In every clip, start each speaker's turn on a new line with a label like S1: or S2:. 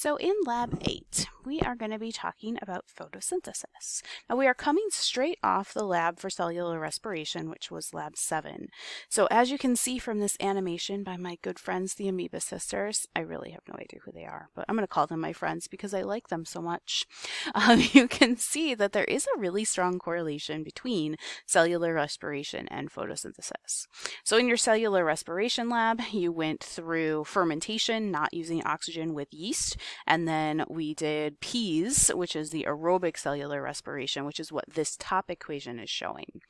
S1: So in Lab 8, we are going to be talking about photosynthesis. Now we are coming straight off the lab for cellular respiration, which was Lab 7. So as you can see from this animation by my good friends, the Amoeba Sisters, I really have no idea who they are, but I'm going to call them my friends because I like them so much. You can see that there is a really strong correlation between cellular respiration and photosynthesis. So in your cellular respiration lab, you went through fermentation, not using oxygen with yeast, and then we did PEAS, which is the aerobic cellular respiration, which is what this top equation is showing.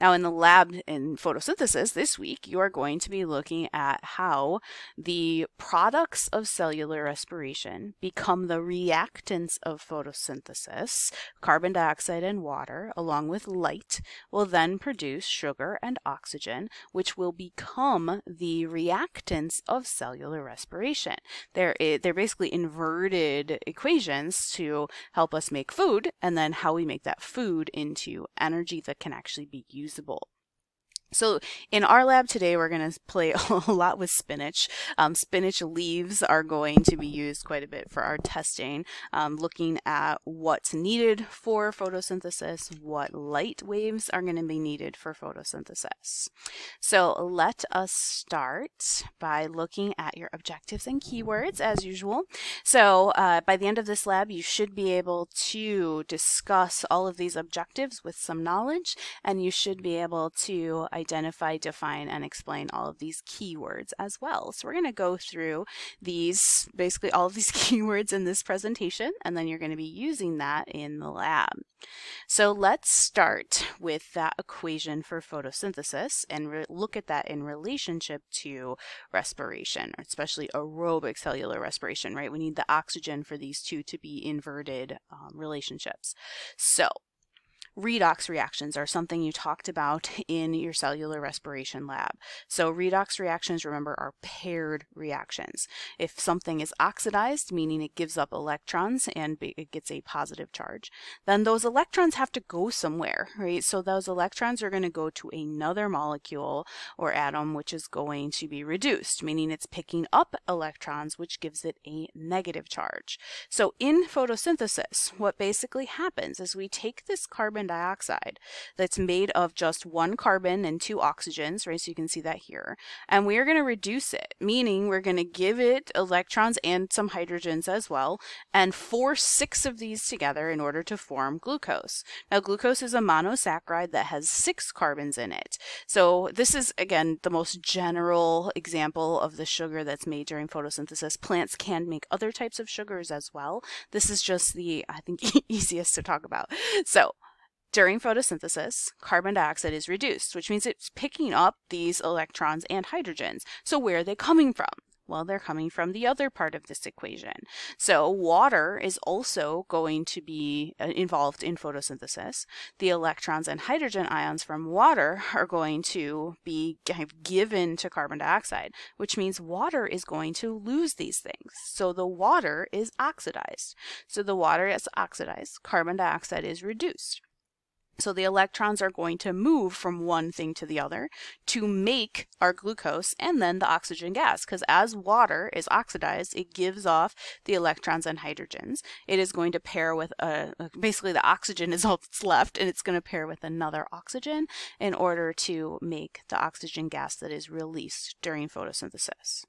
S1: Now in the lab in photosynthesis this week, you are going to be looking at how the products of cellular respiration become the reactants of photosynthesis. Carbon dioxide and water, along with light, will then produce sugar and oxygen, which will become the reactants of cellular respiration. They're basically inverted equations to help us make food, and then how we make that food into energy that can actually be usable. So in our lab today, we're going to play a lot with spinach. Spinach leaves are going to be used quite a bit for our testing, looking at what's needed for photosynthesis, what light waves are going to be needed for photosynthesis. So let us start by looking at your objectives and keywords as usual. So by the end of this lab, you should be able to discuss all of these objectives with some knowledge, and you should be able to identify, define, and explain all of these keywords as well. So we're going to go through these, basically all of these keywords in this presentation, and then you're going to be using that in the lab. So let's start with that equation for photosynthesis and look at that in relationship to respiration, or especially aerobic cellular respiration, right? We need the oxygen for these two to be inverted relationships. So redox reactions are something you talked about in your cellular respiration lab. So redox reactions, remember, are paired reactions. If something is oxidized, meaning it gives up electrons and it gets a positive charge, then those electrons have to go somewhere, right? So those electrons are going to go to another molecule or atom, which is going to be reduced, meaning it's picking up electrons, which gives it a negative charge. So in photosynthesis, what basically happens is we take this carbon dioxide that's made of just one carbon and two oxygens, right? So you can see that here. And we are going to reduce it, meaning we're going to give it electrons and some hydrogens as well, and force 6 of these together in order to form glucose. Now, glucose is a monosaccharide that has 6 carbons in it. So this is, again, the most general example of the sugar that's made during photosynthesis. Plants can make other types of sugars as well. This is just the, I think, easiest to talk about. So during photosynthesis, carbon dioxide is reduced, which means it's picking up these electrons and hydrogens. So where are they coming from? Well, they're coming from the other part of this equation. So water is also going to be involved in photosynthesis. The electrons and hydrogen ions from water are going to be given to carbon dioxide, which means water is going to lose these things. So the water is oxidized. So the water is oxidized, carbon dioxide is reduced. So the electrons are going to move from one thing to the other to make our glucose and then the oxygen gas, because as water is oxidized, it gives off the electrons and hydrogens. It is going to pair with basically the oxygen is all that's left, and it's going to pair with another oxygen in order to make the oxygen gas that is released during photosynthesis.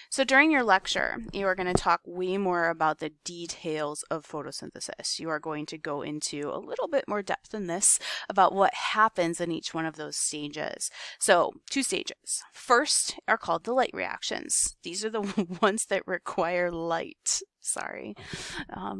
S1: So during your lecture, you are going to talk way more about the details of photosynthesis. You are going to go into a little bit more depth in this about what happens in each one of those stages. So 2 stages. First are called the light reactions. These are the ones that require light. Sorry,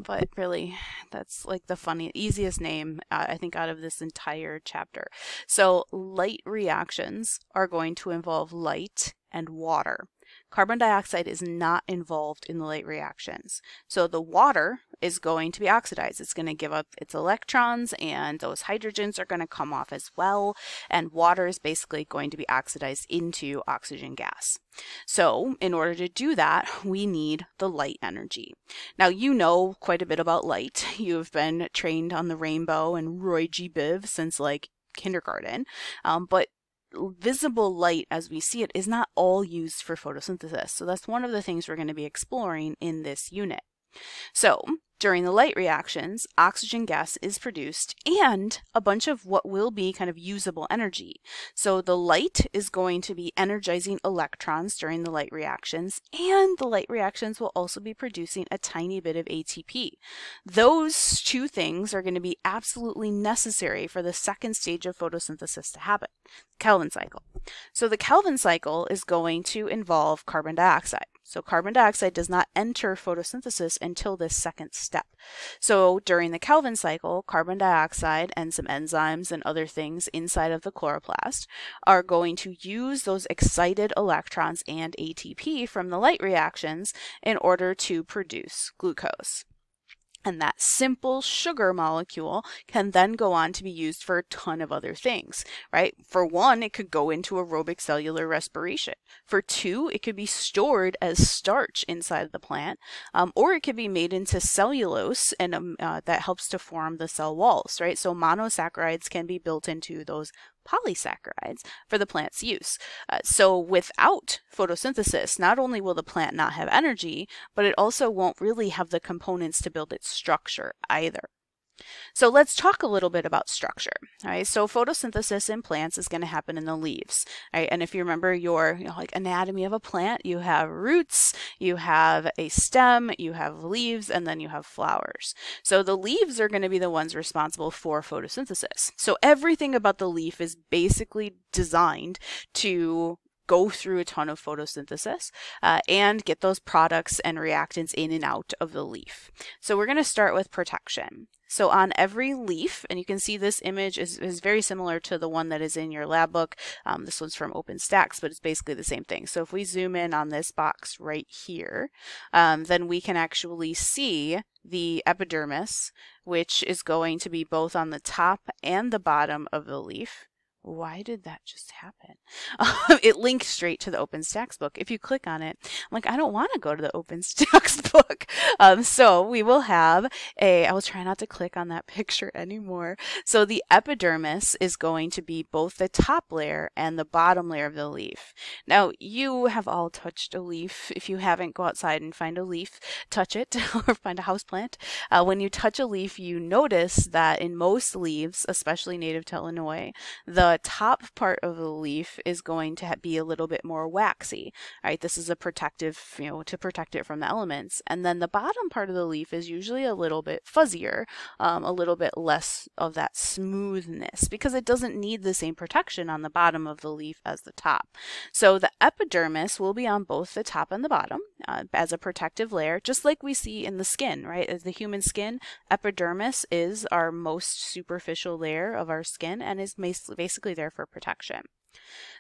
S1: but really that's like the easiest name I think out of this entire chapter. So light reactions are going to involve light and water. Carbon dioxide is not involved in the light reactions. So the water is going to be oxidized. It's going to give up its electrons, and those hydrogens are going to come off as well. And water is basically going to be oxidized into oxygen gas. So in order to do that, we need the light energy. Now, you know quite a bit about light. You've been trained on the rainbow and Roy G. Biv since like kindergarten, but visible light as we see it is not all used for photosynthesis. So that's one of the things we're going to be exploring in this unit. So during the light reactions, oxygen gas is produced and a bunch of what will be kind of usable energy. So the light is going to be energizing electrons during the light reactions, and the light reactions will also be producing a tiny bit of ATP. Those two things are going to be absolutely necessary for the second stage of photosynthesis to happen, Kelvin cycle. So the Kelvin cycle is going to involve carbon dioxide. So carbon dioxide does not enter photosynthesis until this second step. So during the Kelvin cycle, carbon dioxide and some enzymes and other things inside of the chloroplast are going to use those excited electrons and ATP from the light reactions in order to produce glucose. And that simple sugar molecule can then go on to be used for a ton of other things, right? For one, it could go into aerobic cellular respiration. For two, it could be stored as starch inside the plant, or it could be made into cellulose, and that helps to form the cell walls, right? So monosaccharides can be built into those polysaccharides for the plant's use. So without photosynthesis, not only will the plant not have energy, but it also won't really have the components to build its structure either. So let's talk a little bit about structure. All right, so photosynthesis in plants is going to happen in the leaves. Right? And if you remember your like anatomy of a plant, you have roots, you have a stem, you have leaves, and then you have flowers. So the leaves are going to be the ones responsible for photosynthesis. So everything about the leaf is basically designed to go through a ton of photosynthesis and get those products and reactants in and out of the leaf. So we're going to start with protection. So on every leaf, and you can see this image is very similar to the one that is in your lab book. This one's from OpenStax, but it's basically the same thing. So if we zoom in on this box right here, then we can actually see the epidermis, which is going to be both on the top and the bottom of the leaf. Why did that just happen? It linked straight to the OpenStax book. If you click on it, I'm like, I don't want to go to the OpenStax book. So we will have I will try not to click on that picture anymore. So the epidermis is going to be both the top layer and the bottom layer of the leaf. Now, you have all touched a leaf. If you haven't, go outside and find a leaf, touch it, or find a houseplant. When you touch a leaf, you notice that in most leaves, especially native to Illinois, the top part of the leaf is going to be a little bit more waxy, right? This is a protective, to protect it from the elements. And then the bottom part of the leaf is usually a little bit fuzzier, a little bit less of that smoothness, because it doesn't need the same protection on the bottom of the leaf as the top. So the epidermis will be on both the top and the bottom as a protective layer, just like we see in the skin, right? As the human skin, epidermis is our most superficial layer of our skin and is basically there for protection.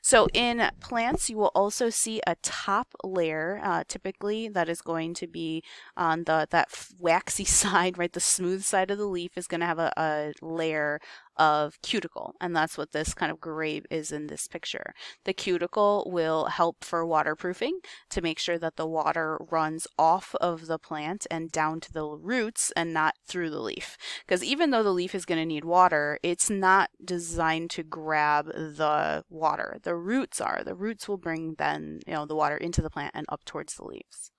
S1: So in plants, you will also see a top layer, typically that is going to be on that waxy side, right? The smooth side of the leaf is going to have a layer of cuticle, and that's what this kind of gray is in this picture. The cuticle will help for waterproofing to make sure that the water runs off of the plant and down to the roots and not through the leaf. Because even though the leaf is going to need water, it's not designed to grab the water. The roots are. The roots will bring then, the water into the plant and up towards the leaves.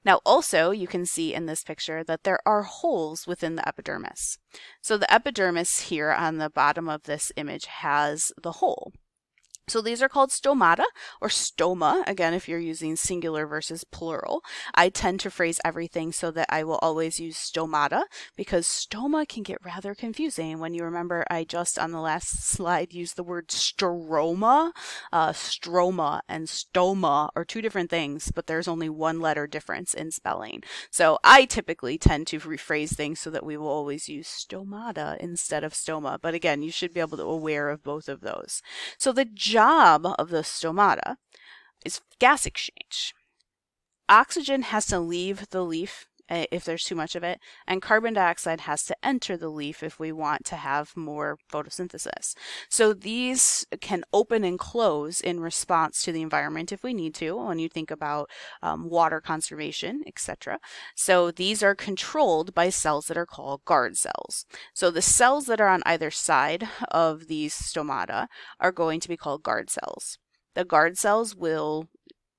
S1: Now also you can see in this picture that there are holes within the epidermis. So the epidermis here on the bottom of this image has the hole. So these are called stomata or stoma, again, if you're using singular versus plural. I tend to phrase everything so that I will always use stomata because stoma can get rather confusing when you remember I just on the last slide used the word stroma. Stroma and stoma are two different things, but there's only one letter difference in spelling. So I typically tend to rephrase things so that we will always use stomata instead of stoma. But again, you should be able to be aware of both of those. So the job of the stomata is gas exchange. Oxygen has to leave the leaf if there's too much of it, and carbon dioxide has to enter the leaf if we want to have more photosynthesis. So these can open and close in response to the environment if we need to, when you think about water conservation, etc. So these are controlled by cells that are called guard cells. So the cells that are on either side of these stomata are going to be called guard cells. The guard cells will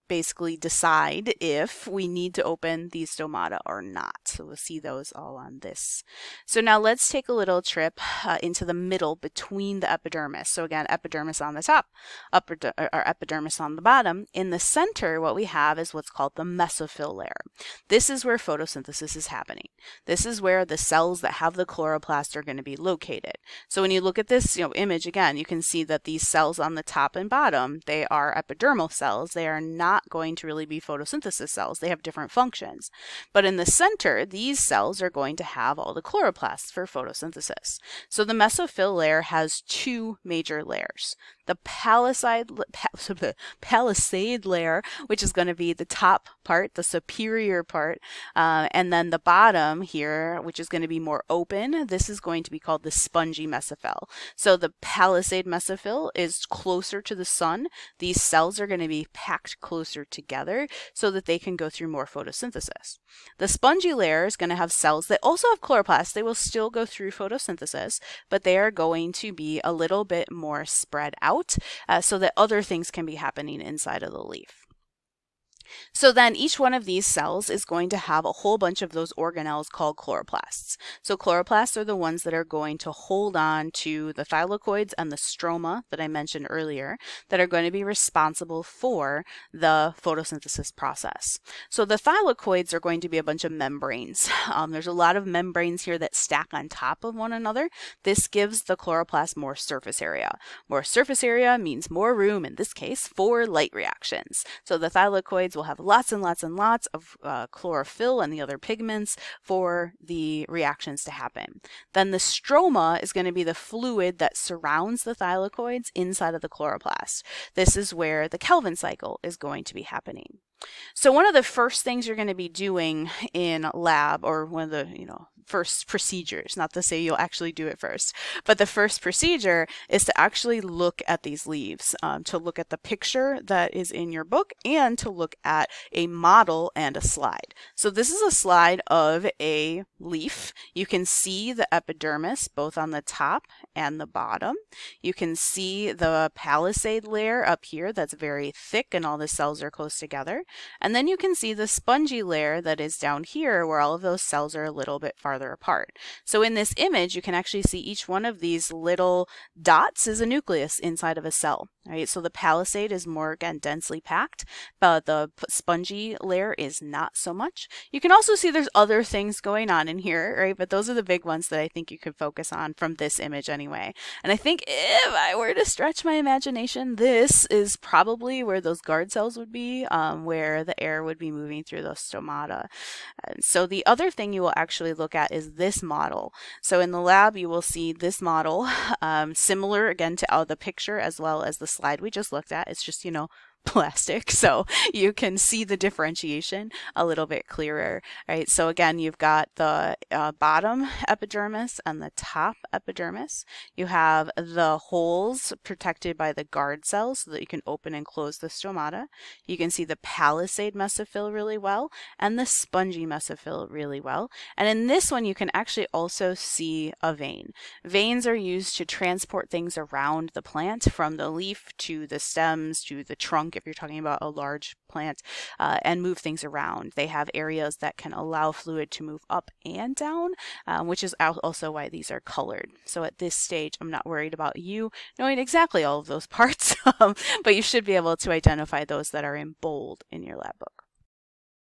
S1: basically decide if we need to open these stomata or not. So we'll see those all on this. So now let's take a little trip into the middle between the epidermis. So again, epidermis on the top, or epidermis on the bottom. In the center, what we have is what's called the mesophyll layer. This is where photosynthesis is happening. This is where the cells that have the chloroplast are going to be located. So when you look at this image again, you can see that these cells on the top and bottom, they are epidermal cells. They are not going to really be photosynthesis cells. They have different functions. But in the center, these cells are going to have all the chloroplasts for photosynthesis. So the mesophyll layer has two major layers. The palisade layer, which is going to be the top part, the superior part, and then the bottom here, which is going to be more open. This is going to be called the spongy mesophyll. So the palisade mesophyll is closer to the sun. These cells are going to be packed closer together so that they can go through more photosynthesis. The spongy layer is going to have cells that also have chloroplasts. They will still go through photosynthesis, but they are going to be a little bit more spread out so that other things can be happening inside of the leaf. So then each one of these cells is going to have a whole bunch of those organelles called chloroplasts. So chloroplasts are the ones that are going to hold on to the thylakoids and the stroma that I mentioned earlier that are going to be responsible for the photosynthesis process. So the thylakoids are going to be a bunch of membranes. There's a lot of membranes here that stack on top of one another. This gives the chloroplast more surface area. More surface area means more room, in this case, for light reactions. So the thylakoids will have lots and lots and lots of chlorophyll and the other pigments for the reactions to happen. Then the stroma is going to be the fluid that surrounds the thylakoids inside of the chloroplast. This is where the Calvin cycle is going to be happening. So one of the first things you're going to be doing in lab, or one of the first procedures, not to say you'll actually do it first, but the first procedure is to actually look at these leaves, to look at the picture that is in your book and to look at a model and a slide. So this is a slide of a leaf. You can see the epidermis both on the top and the bottom. You can see the palisade layer up here that's very thick and all the cells are close together. And then you can see the spongy layer that is down here where all of those cells are a little bit farther apart. So in this image, you can actually see each one of these little dots is a nucleus inside of a cell. Right? So the palisade is more, again, densely packed, but the spongy layer is not so much. You can also see there's other things going on in here, right? But those are the big ones that I think you could focus on from this image anyway. And I think if I were to stretch my imagination, this is probably where those guard cells would be, where the air would be moving through those stomata. And so the other thing you will actually look at is this model. So in the lab, you will see this model, similar again to the picture as well as the slide we just looked at. It's just, plastic, so you can see the differentiation a little bit clearer, right? So again, you've got the bottom epidermis and the top epidermis. You have the holes protected by the guard cells so that you can open and close the stomata. You can see the palisade mesophyll really well and the spongy mesophyll really well. And in this one, you can actually also see a vein. Veins are used to transport things around the plant from the leaf to the stems to the trunk if you're talking about a large plant, and move things around. They have areas that can allow fluid to move up and down, which is also why these are colored. So at this stage, I'm not worried about you knowing exactly all of those parts, but you should be able to identify those that are in bold in your lab book.